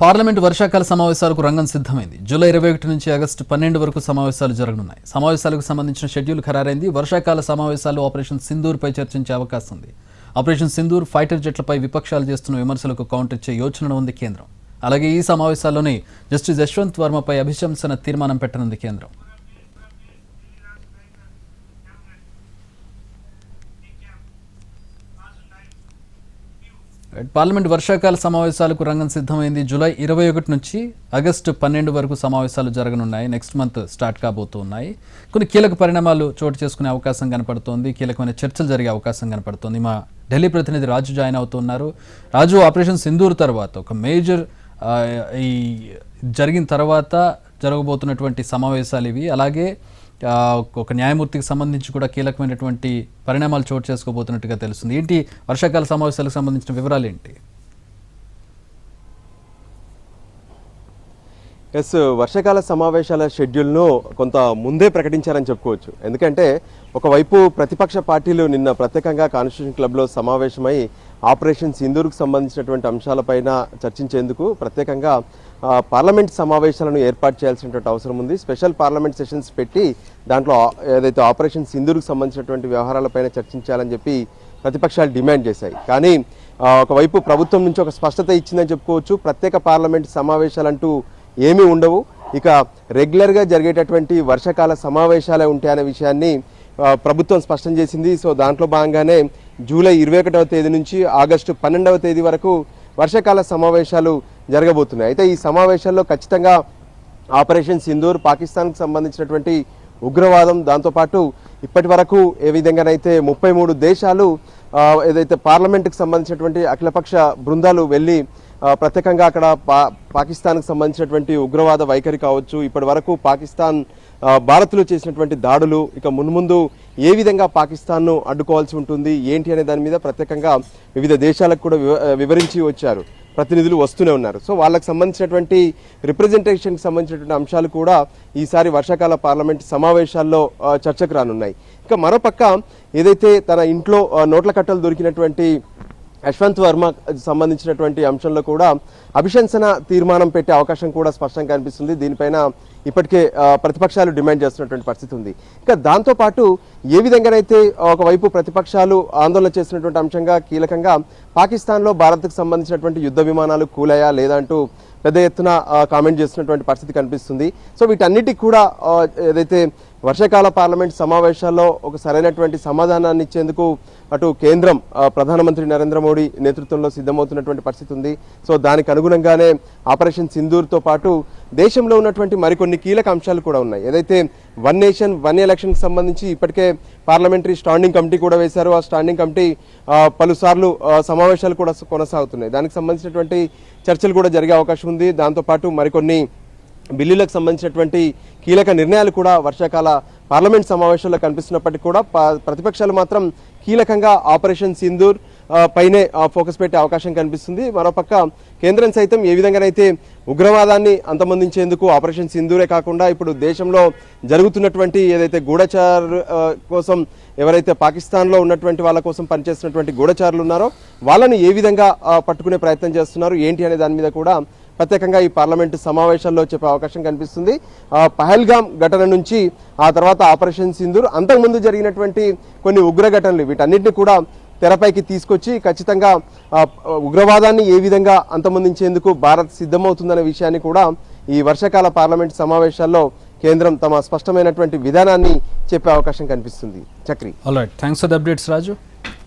Parliament వర్షాకాల సమావేశాలకు రంగం సిద్ధమైంది. జూలై 21 నుంచి ఆగస్టు 12 వరకు సమావేశాలు జరగనున్నాయి. సమావేశాలకు సంబంధించిన షెడ్యూల్ ఖరారైంది. వర్షాకాల సమావేశాలు ఆపరేషన్ సింధూర్ పై చర్చించే అవకాశం ఉంది. ఆపరేషన్ సింధూర్ ఫైటర్ జెట్లపై విపక్షాలు చేస్తున్న విమర్శలకు కౌంటర్ ఇచ్చే యోచన ఉంది కేంద్రం. అలాగే ఈ సమావేశాల్లోనే జస్టిస్ యశ్వంత్ వర్మపై అభిశంసన తీర్మానం పెట్టనుంది కేంద్రం. పార్లమెంట్ వర్షాకాల సమావేశాలకు రంగం సిద్ధమైంది. జూలై 21 నుంచి ఆగస్టు 12 వరకు సమావేశాలు జరగనున్నాయి. నెక్స్ట్ మంత్ స్టార్ట్ కాబోతున్నాయి. కొన్ని కీలక పరిణామాలు చోటు చేసుకునే అవకాశం కనపడుతోంది. కీలకమైన చర్చలు జరిగే అవకాశం కనపడుతోంది. మా ఢిల్లీ ప్రతినిధి రాజు జాయిన్ అవుతున్నారు. రాజు, ఆపరేషన్ సింధూర్ తర్వాత ఒక మేజర్ ఈ జరిగిన తర్వాత జరగబోతున్నటువంటి సమావేశాలు ఇవి. అలాగే ఒక న్యాయమూర్తికి సంబంధించి కూడా కీలకమైనటువంటి పరిణామాలు చోటు చేసుకోబోతున్నట్టుగా తెలుస్తుంది. ఏంటి వర్షాకాల సమావేశాలకు సంబంధించిన వివరాలు ఏంటి? వర్షాకాల సమావేశాల షెడ్యూల్ను కొంత ముందే ప్రకటించారని చెప్పుకోవచ్చు. ఎందుకంటే ఒకవైపు ప్రతిపక్ష పార్టీలు నిన్న ప్రత్యేకంగా కాన్స్టిట్యూషన్ క్లబ్లో సమావేశమై ఆపరేషన్ సింధూర్కు సంబంధించినటువంటి అంశాలపైన చర్చించేందుకు ప్రత్యేకంగా పార్లమెంట్ సమావేశాలను ఏర్పాటు చేయాల్సినటువంటి అవసరం ఉంది. స్పెషల్ పార్లమెంట్ సెషన్స్ పెట్టి దాంట్లో ఏదైతే ఆపరేషన్ సింధూర్కు సంబంధించినటువంటి వ్యవహారాలపైన చర్చించాలని చెప్పి ప్రతిపక్షాలు డిమాండ్ చేశాయి. కానీ ఒకవైపు ప్రభుత్వం నుంచి ఒక స్పష్టత ఇచ్చిందని చెప్పుకోవచ్చు. ప్రత్యేక పార్లమెంట్ సమావేశాలంటూ ఏమీ ఉండవు, ఇక రెగ్యులర్గా జరిగేటటువంటి వర్షాకాల సమావేశాలే ఉంటాయనే విషయాన్ని ప్రభుత్వం స్పష్టం చేసింది. సో దాంట్లో భాగంగానే జూలై 21వ తేదీ నుంచి ఆగస్టు 12వ తేదీ వరకు వర్షాకాల సమావేశాలు జరగబోతున్నాయి. అయితే ఈ సమావేశాల్లో ఖచ్చితంగా ఆపరేషన్ సింధూర్, పాకిస్తాన్కు సంబంధించినటువంటి ఉగ్రవాదం, దాంతోపాటు ఇప్పటి వరకు ఏ విధంగానైతే 33 దేశాలు ఏదైతే పార్లమెంటుకు సంబంధించినటువంటి అఖిలపక్ష బృందాలు వెళ్ళి ప్రత్యేకంగా అక్కడ పాకిస్తాన్కు సంబంధించినటువంటి ఉగ్రవాద వైఖరి కావచ్చు, ఇప్పటి వరకు పాకిస్తాన్ భారత్లో చేసినటువంటి దాడులు, ఇక మున్ముందు ఏ విధంగా పాకిస్తాన్ను అడ్డుకోవాల్సి ఉంటుంది ఏంటి అనే దాని మీద ప్రత్యేకంగా వివిధ దేశాలకు కూడా వివరించి వచ్చారు. ప్రతినిధులు వస్తూనే ఉన్నారు. సో వాళ్ళకి సంబంధించినటువంటి రిప్రజెంటేషన్కి సంబంధించినటువంటి అంశాలు కూడా ఈసారి వర్షాకాల పార్లమెంట్ సమావేశాల్లో చర్చకు రానున్నాయి. ఇక మరోపక్క ఏదైతే తన ఇంట్లో నోట్ల కట్టలు దొరికినటువంటి యశ్వంత్ వర్మ సంబంధించినటువంటి అంశంలో కూడా అభిశంసన తీర్మానం పెట్టే అవకాశం కూడా స్పష్టంగా కనిపిస్తుంది. దీనిపైన ఇప్పటికే ప్రతిపక్షాలు డిమాండ్ చేస్తున్నటువంటి పరిస్థితి ఉంది. ఇక దాంతోపాటు ఏ విధంగానైతే ఒకవైపు ప్రతిపక్షాలు ఆందోళన చేస్తున్నటువంటి అంశంగా కీలకంగా పాకిస్తాన్లో భారత్కు సంబంధించినటువంటి యుద్ధ విమానాలు కూలాయా లేదా అంటూ పెద్ద ఎత్తున కామెంట్ చేస్తున్నటువంటి పరిస్థితి కనిపిస్తుంది. సో వీటన్నిటికి కూడా ఏదైతే వర్షాకాల పార్లమెంట్ సమావేశాల్లో ఒక సరైనటువంటి సమాధానాన్ని ఇచ్చేందుకు అటు కేంద్రం ప్రధానమంత్రి నరేంద్ర మోడీ నేతృత్వంలో సిద్ధమవుతున్నటువంటి పరిస్థితి ఉంది. సో దానికి అనుగుణంగానే ఆపరేషన్ సింధూర్తో పాటు దేశంలో ఉన్నటువంటి మరికొన్ని కీలక అంశాలు కూడా ఉన్నాయి. ఏదైతే వన్ నేషన్ వన్ ఎలక్షన్కి సంబంధించి ఇప్పటికే పార్లమెంటరీ స్టాండింగ్ కమిటీ కూడా వేశారు. ఆ స్టాండింగ్ కమిటీ పలుసార్లు సమావేశాలు కూడా కొనసాగుతున్నాయి. దానికి సంబంధించినటువంటి చర్చలు కూడా జరిగే అవకాశం ఉంది. దాంతోపాటు మరికొన్ని బిల్లులకు సంబంధించినటువంటి కీలక నిర్ణయాలు కూడా వర్షాకాల పార్లమెంట్ సమావేశాల్లో కనిపిస్తున్నప్పటికీ కూడా ప్రతిపక్షాలు మాత్రం కీలకంగా ఆపరేషన్ సింధూర్ పైనే ఫోకస్ పెట్టే అవకాశం కనిపిస్తుంది. మరోపక్క కేంద్రం సైతం ఏ విధంగానైతే ఉగ్రవాదాన్ని అంతమొందించేందుకు ఆపరేషన్ సింధూరే కాకుండా ఇప్పుడు దేశంలో జరుగుతున్నటువంటి ఏదైతే గూఢచారు కోసం ఎవరైతే పాకిస్తాన్లో ఉన్నటువంటి వాళ్ళ కోసం పనిచేస్తున్నటువంటి గూఢచారులు ఉన్నారో వాళ్ళని ఏ విధంగా పట్టుకునే ప్రయత్నం చేస్తున్నారు ఏంటి అనే దాని మీద కూడా ప్రత్యేకంగా ఈ పార్లమెంటు సమావేశాల్లో చెప్పే అవకాశం కనిపిస్తుంది. పహల్గామ్ ఘటన నుంచి ఆ తర్వాత ఆపరేషన్ సింధూర్, అంతకుముందు జరిగినటువంటి కొన్ని ఉగ్ర ఘటనలు, వీటన్నిటిని కూడా తెరపైకి తీసుకొచ్చి ఖచ్చితంగా ఉగ్రవాదాన్ని ఏ విధంగా అంతమొందించేందుకు భారత్ సిద్ధమవుతుందనే విషయాన్ని కూడా ఈ వర్షాకాల పార్లమెంట్ సమావేశాల్లో కేంద్రం తమ స్పష్టమైనటువంటి విధానాన్ని చెప్పే అవకాశం కనిపిస్తుంది. Chakri, alright, thanks for the updates Raju.